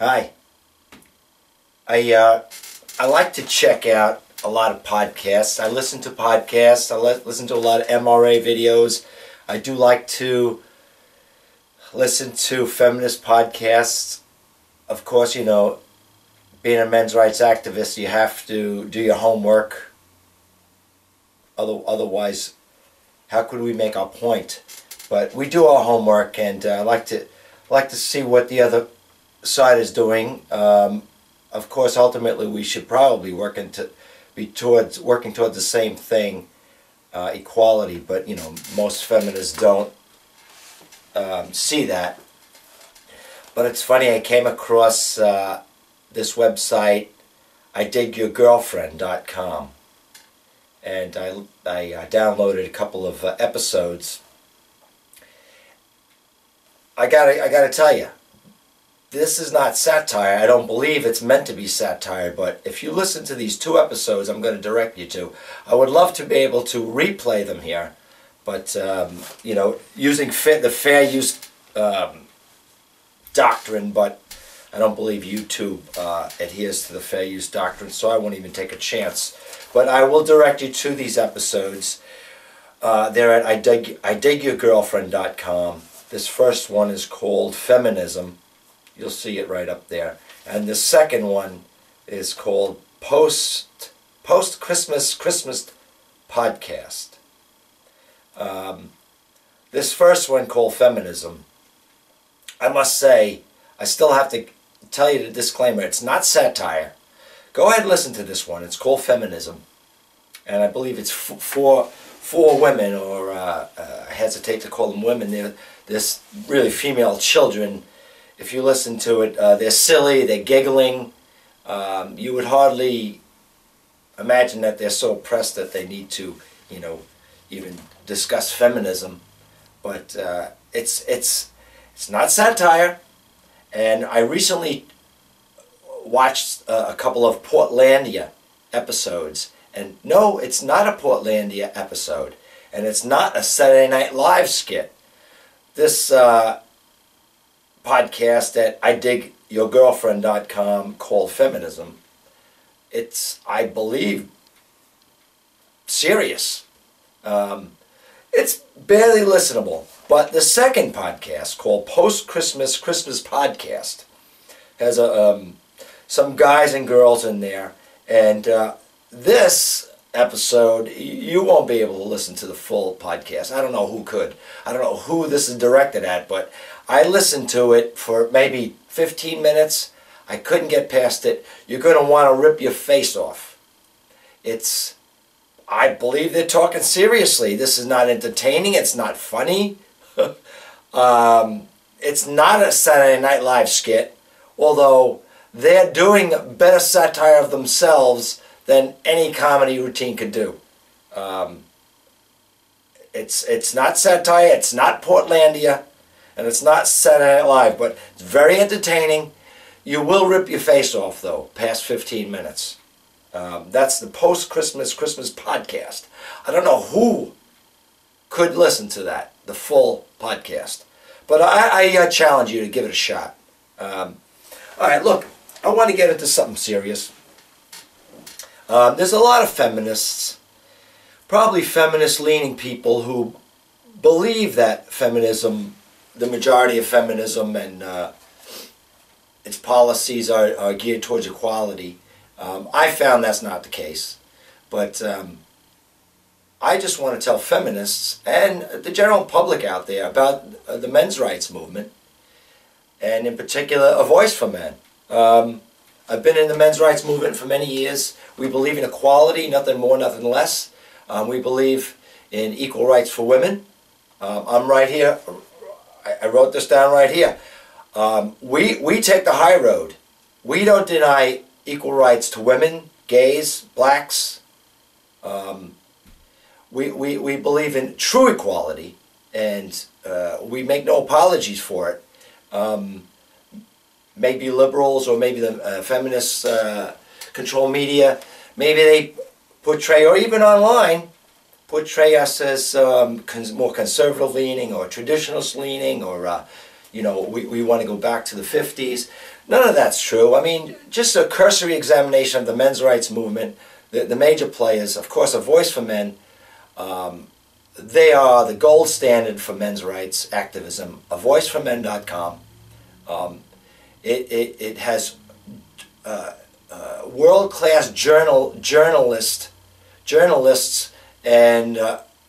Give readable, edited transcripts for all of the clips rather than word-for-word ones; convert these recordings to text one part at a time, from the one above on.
Hi. I like to check out a lot of podcasts. I listen to podcasts. I listen to a lot of MRA videos. I do like to listen to feminist podcasts. Of course, you know, being a men's rights activist, you have to do your homework. Otherwise, how could we make our point? But we do our homework, and I like to see what the other side is doing. Of course, ultimately, we should probably working towards the same thing, equality. But you know, most feminists don't see that. But it's funny. I came across this website, girfriend.com, and I downloaded a couple of episodes. I gotta tell you, this is not satire. I don't believe it's meant to be satire, but if you listen to these two episodes I'm going to direct you to, I would love to be able to replay them here, but you know, using the fair use doctrine, but I don't believe YouTube adheres to the fair use doctrine, so I won't even take a chance. But I will direct you to these episodes. They're at idigyourgirlfriend.com. This first one is called Feminism. You'll see it right up there. And the second one is called Post-Christmas Podcast. This first one, called Feminism, I must say, I still have to tell you the disclaimer, it's not satire. Go ahead and listen to this one. It's called Feminism. And I believe it's for women, or I hesitate to call them women. They're really female children. If you listen to it, they're silly, they're giggling. You would hardly imagine that they're so oppressed that they need to, you know, even discuss feminism. But it's not satire. And I recently watched a couple of Portlandia episodes. And no, it's not a Portlandia episode. And it's not a Saturday Night Live skit. This podcast at idigyourgirlfriend.com called Feminism, it's, I believe, serious. It's barely listenable. But the second podcast, called Post-Christmas Podcast, has some guys and girls in there. And this episode, you won't be able to listen to the full podcast. I don't know who could. I don't know who this is directed at, but I listened to it for maybe 15 minutes. I couldn't get past it. You're going to want to rip your face off. I believe they're talking seriously. This is not entertaining. It's not funny. It's not a Saturday Night Live skit, although they're doing better satire of themselves than any comedy routine could do. It's not satire. It's not Portlandia. And it's not Saturday Night Live, but it's very entertaining. You will rip your face off, though, past 15 minutes. That's the Post-Christmas Podcast. I don't know who could listen to that, the full podcast. But I challenge you to give it a shot. All right, look, I want to get into something serious. There's a lot of feminists, probably feminist-leaning people, who believe that feminism, the majority of feminism and its policies are geared towards equality. I found that's not the case. But I just want to tell feminists and the general public out there about the men's rights movement, and in particular, A Voice for Men. I've been in the men's rights movement for many years. We believe in equality, nothing more, nothing less. We believe in equal rights for women. I'm right here. I wrote this down right here. We take the high road. We don't deny equal rights to women, gays, blacks. We believe in true equality, and we make no apologies for it. Maybe liberals or maybe the feminists control media. Maybe they portray, or even online, portray us as more conservative leaning or traditionalist leaning, or you know, we want to go back to the 50s. None of that's true. I mean, just a cursory examination of the men's rights movement, the major players, of course, A Voice for Men, they are the gold standard for men's rights activism. avoiceformen.com. It has world-class journalists and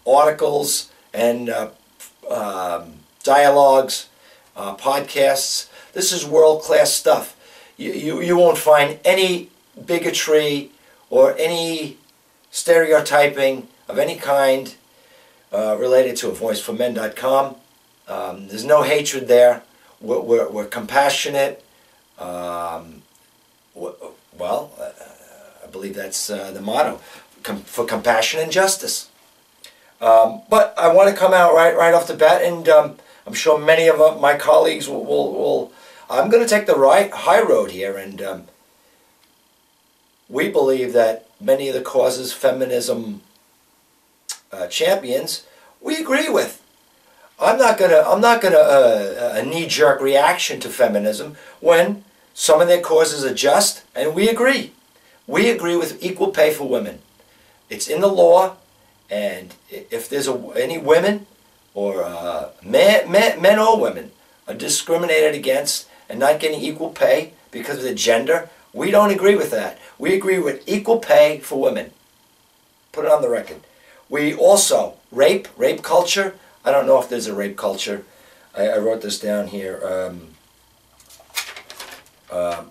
articles and dialogues, podcasts. This is world-class stuff. You won't find any bigotry or any stereotyping of any kind related to avoiceformen.com. There's no hatred there. We're compassionate. I believe that's the motto, for compassion and justice. But I want to come out right off the bat, and I'm sure many of my colleagues will I'm going to take the high road here, and we believe that many of the causes feminism champions we agree with. I'm not gonna a knee-jerk reaction to feminism when some of their causes are just, and we agree. We agree with equal pay for women. It's in the law, and if there's any women or men or women are discriminated against and not getting equal pay because of their gender, we don't agree with that. We agree with equal pay for women. Put it on the record. We also, rape culture. I don't know if there's a rape culture. I wrote this down here. I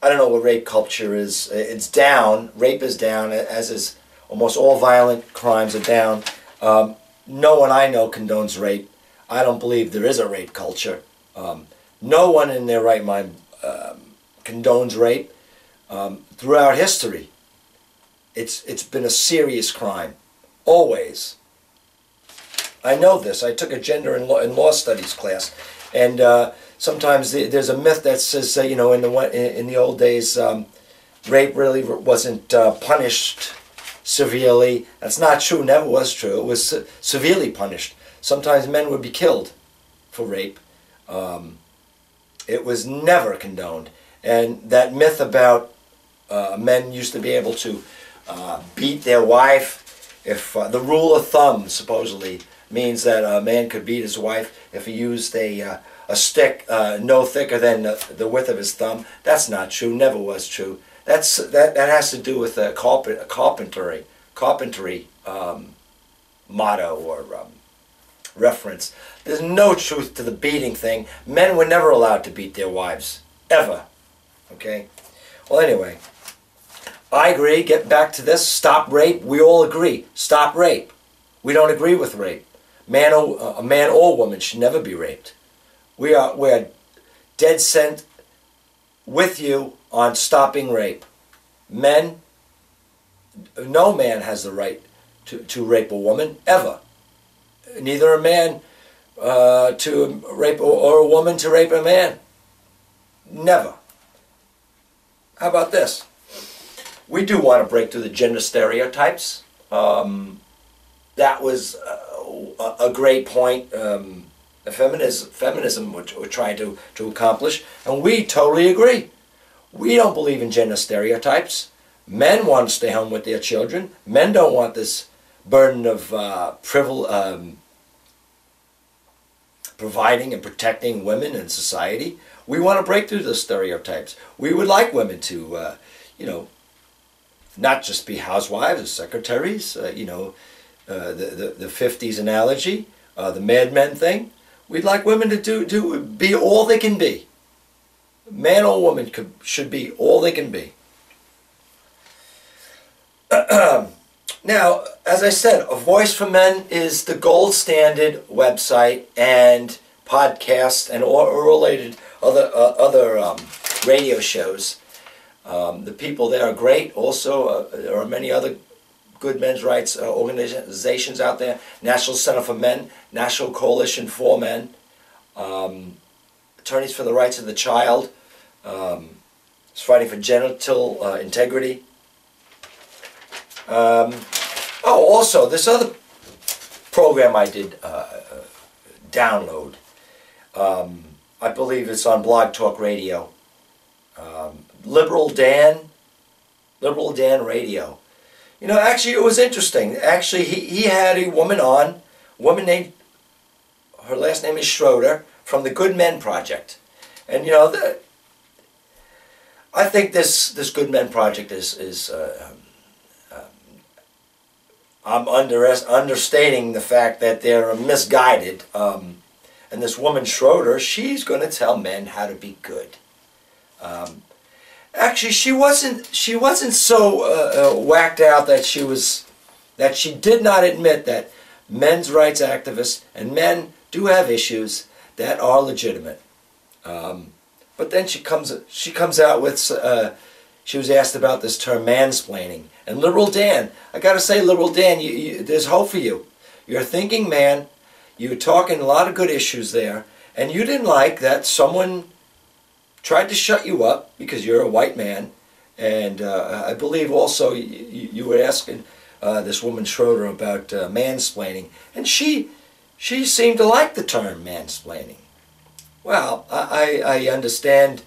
don't know what rape culture is. It's down. Rape is down, as is almost all violent crimes are down. No one I know condones rape. I don't believe there is a rape culture. No one in their right mind condones rape. Throughout history, it's been a serious crime. Always. I know this. I took a gender and law studies class, and sometimes there's a myth that says, you know, in the old days, rape really wasn't punished severely. That's not true. Never was true. It was severely punished. Sometimes men would be killed for rape. It was never condoned. And that myth about men used to be able to beat their wife, if the rule of thumb supposedly means that a man could beat his wife if he used a stick no thicker than the width of his thumb. That's not true. Never was true. That has to do with a carpentry motto or reference. There's no truth to the beating thing. Men were never allowed to beat their wives, ever. Okay. Well, anyway, I agree. Get back to this. Stop rape. We all agree. Stop rape. We don't agree with rape. A man or woman should never be raped. We're dead set with you on stopping rape. Men, no man has the right to rape a woman, ever. Neither a man to rape or a woman to rape a man. Never. How about this? We do want to break through the gender stereotypes. That was a great point feminism we're trying to accomplish, and we totally agree. We don't believe in gender stereotypes. Men want to stay home with their children. Men don't want this burden of providing and protecting women in society. We want to break through the stereotypes. We would like women to, you know, not just be housewives or secretaries, you know, the 50s analogy, the Mad Men thing. We'd like women to be all they can be. Man or woman should be all they can be. Now, as I said, A Voice for Men is the gold standard website and podcast and all related other radio shows. The people there are great. Also, there are many other good men's rights organizations out there. National Center for Men, National Coalition for Men, Attorneys for the Rights of the Child, is fighting for genital integrity. Also, this other program I did download I believe it's on Blog Talk Radio. Liberal Dan Radio. You know, actually it was interesting. Actually, he had a woman on, a woman named, her last name is Schroeder, from the Good Men Project. And you know, I think this Good Men Project is I'm understating the fact that they're misguided. And this woman Schroeder, she's going to tell men how to be good. Actually, she wasn't so whacked out that she did not admit that men's rights activists and men do have issues that are legitimate. But then she comes out with she was asked about this term mansplaining. And Liberal Dan, I got to say, Liberal Dan, there's hope for you. You're a thinking man. You're talking a lot of good issues there, and you didn't like that someone tried to shut you up because you're a white man. And I believe also you were asking this woman Schroeder about mansplaining, and she seemed to like the term mansplaining. Well, I understand,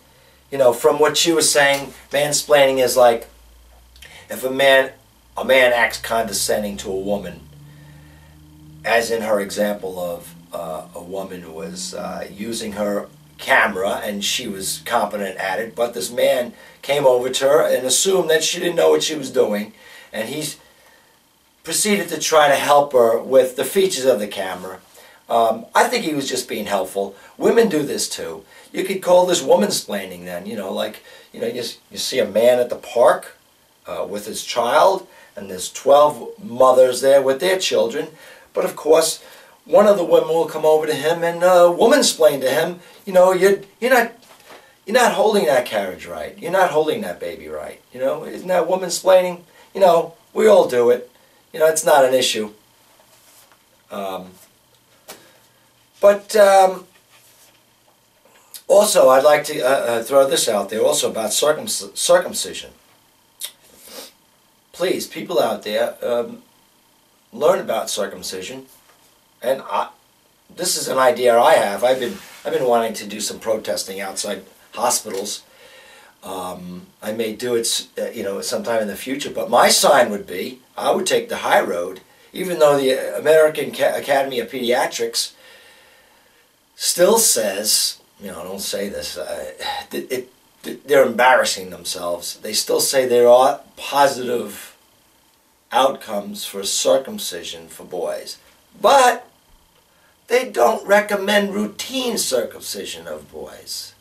you know, from what she was saying, mansplaining is like if a man acts condescending to a woman, as in her example of a woman who was using her camera and she was competent at it, but this man came over to her and assumed that she didn't know what she was doing, and he proceeded to try to help her with the features of the camera. I think he was just being helpful. Women do this too. You could call this womansplaining then, you know, like, you know, you see a man at the park with his child, and there's 12 mothers there with their children. But of course, one of the women will come over to him and womansplain to him, you know, you're not holding that carriage right. You're not holding that baby right. You know, isn't that womansplaining? You know, we all do it. You know, it's not an issue. Also, I'd like to throw this out there also about circumcision. Please, people out there, learn about circumcision. And this is an idea I have. I've been wanting to do some protesting outside hospitals. I may do it, you know, sometime in the future. But my sign would be, I would take the high road, even though the American Academy of Pediatrics still says, you know, don't say this, they're embarrassing themselves. They still say there are positive outcomes for circumcision for boys, but they don't recommend routine circumcision of boys.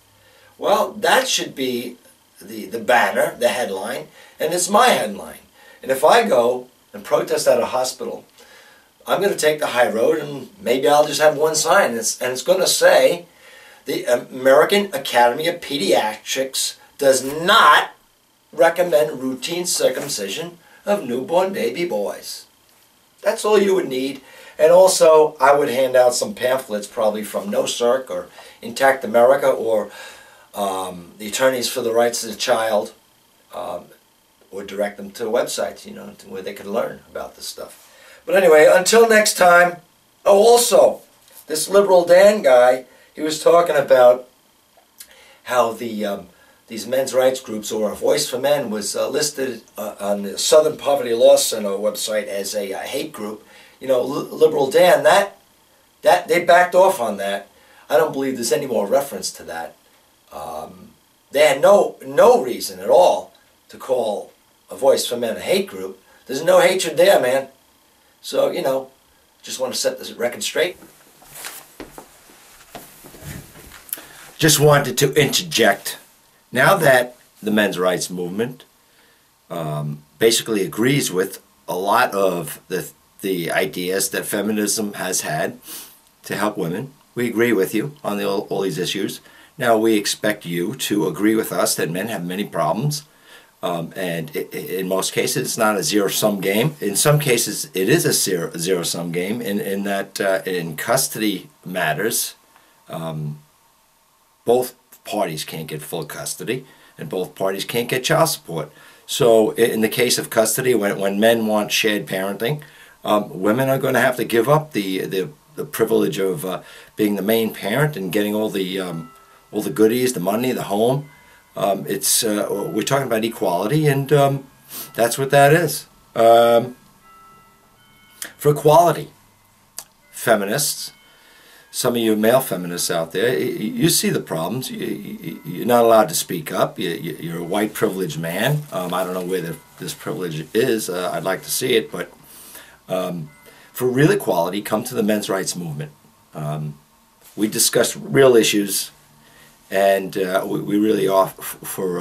Well, that should be the banner, the headline, and it's my headline. And if I go and protest at a hospital, I'm going to take the high road, and maybe I'll just have one sign, and it's going to say, the American Academy of Pediatrics does not recommend routine circumcision of newborn baby boys. That's all you would need. And also, I would hand out some pamphlets, probably from No Circ or Intact America or the Attorneys for the Rights of the Child, or direct them to websites, you know, where they could learn about this stuff. But anyway, until next time. Oh, also, this Liberal Dan guy, he was talking about how these men's rights groups, or a Voice for Men, was listed on the Southern Poverty Law Center website as a hate group. You know, Liberal Dan, that they backed off on that. I don't believe there's any more reference to that. They had no reason at all to call a Voice for Men a hate group. There's no hatred there, man. So, you know, just want to set this record straight. Just wanted to interject. Now that the men's rights movement basically agrees with a lot of the ideas that feminism has had to help women, we agree with you on all these issues. Now we expect you to agree with us that men have many problems, and in most cases it's not a zero-sum game. In some cases it is a zero-sum game in that in custody matters, both parties can't get full custody, and both parties can't get child support. So in the case of custody, when men want shared parenting, women are going to have to give up the the privilege of being the main parent and getting all the goodies, the money, the home. We're talking about equality, and that's what that is. For equality, feminists, some of you male feminists out there, you see the problems. You're not allowed to speak up. You're a white privileged man. I don't know where this privilege is. I'd like to see it, but for real equality, come to the men's rights movement. We discuss real issues, and we really are for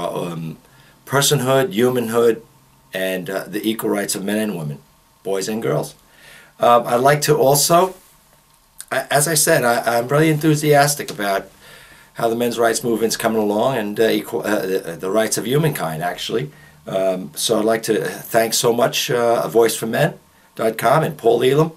personhood, humanhood, and the equal rights of men and women, boys and girls. I'd like to also, as I said, I'm really enthusiastic about how the men's rights movement's coming along, and the rights of humankind, actually. So I'd like to thank so much voiceformen.com and Paul Elam,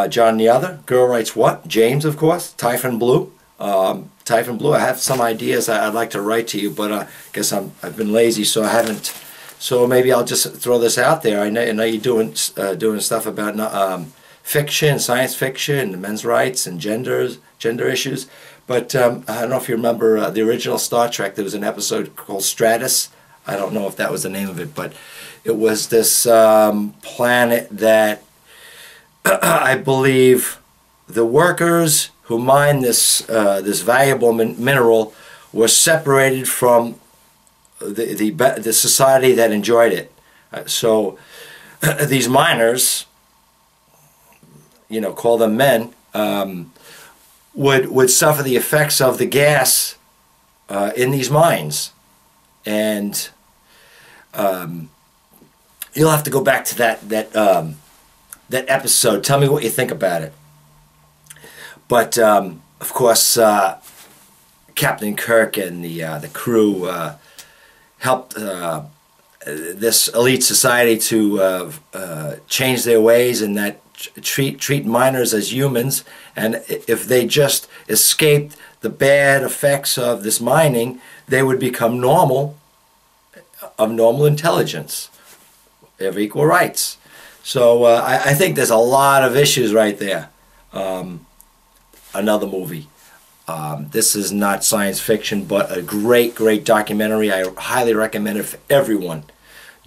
John the Other, Girl Writes What, James, of course, Typhonblue. Typhonblue, I have some ideas I'd like to write to you, but I guess I've been lazy, so I haven't. So maybe I'll just throw this out there. I know you're doing stuff about fiction, science fiction, men's rights, and gender issues. But I don't know if you remember the original Star Trek. There was an episode called Stratos. I don't know if that was the name of it, but it was this planet that I believe the workers who mined this valuable mineral were separated from the society that enjoyed it. So these miners, call them men, would suffer the effects of the gas in these mines, and you'll have to go back to that episode. Tell me what you think about it. But of course, Captain Kirk and the crew helped this elite society to change their ways, and that treat miners as humans, and if they just escaped the bad effects of this mining, they would become normal, of normal intelligence, have equal rights. So I think there's a lot of issues right there. Another movie. This is not science fiction, but a great documentary. I highly recommend it for everyone.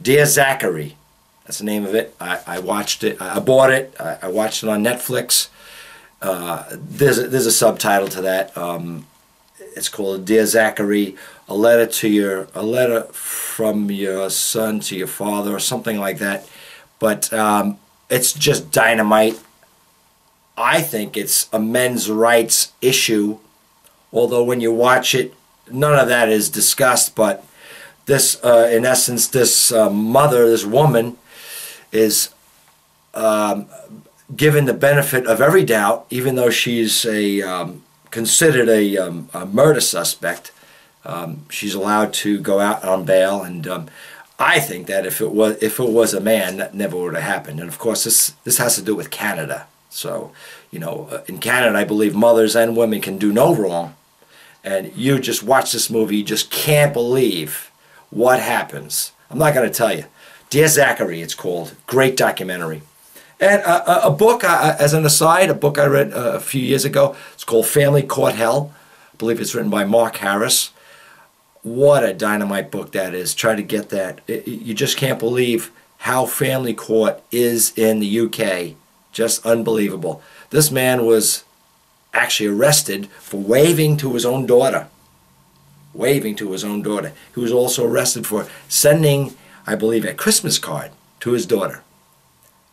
Dear Zachary, that's the name of it. I watched it. I bought it. I watched it on Netflix. There's a subtitle to that. It's called Dear Zachary, a letter from your son to your father, or something like that. But it's just dynamite. I think it's a men's rights issue, although when you watch it, none of that is discussed. But this, in essence, this mother, this woman, is given the benefit of every doubt, even though she's considered a murder suspect. She's allowed to go out on bail, and I think that if it was a man, that never would have happened. And of course, this has to do with Canada. So, in Canada, I believe mothers and women can do no wrong. And you just watch this movie, you just can't believe what happens. I'm not going to tell you. Dear Zachary, it's called. Great documentary. And a book, as an aside, a book I read a few years ago. It's called Family Court Hell. I believe it's written by Mark Harris. What a dynamite book that is. Try to get that. You just can't believe how family court is in the UK. Just unbelievable. This man was actually arrested for waving to his own daughter. Waving to his own daughter. He was also arrested for sending, I believe, a Christmas card to his daughter.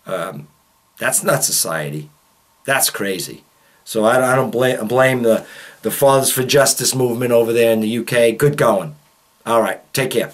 That's not society. That's crazy. So I don't blame the Fathers for Justice movement over there in the UK. Good going. All right. Take care.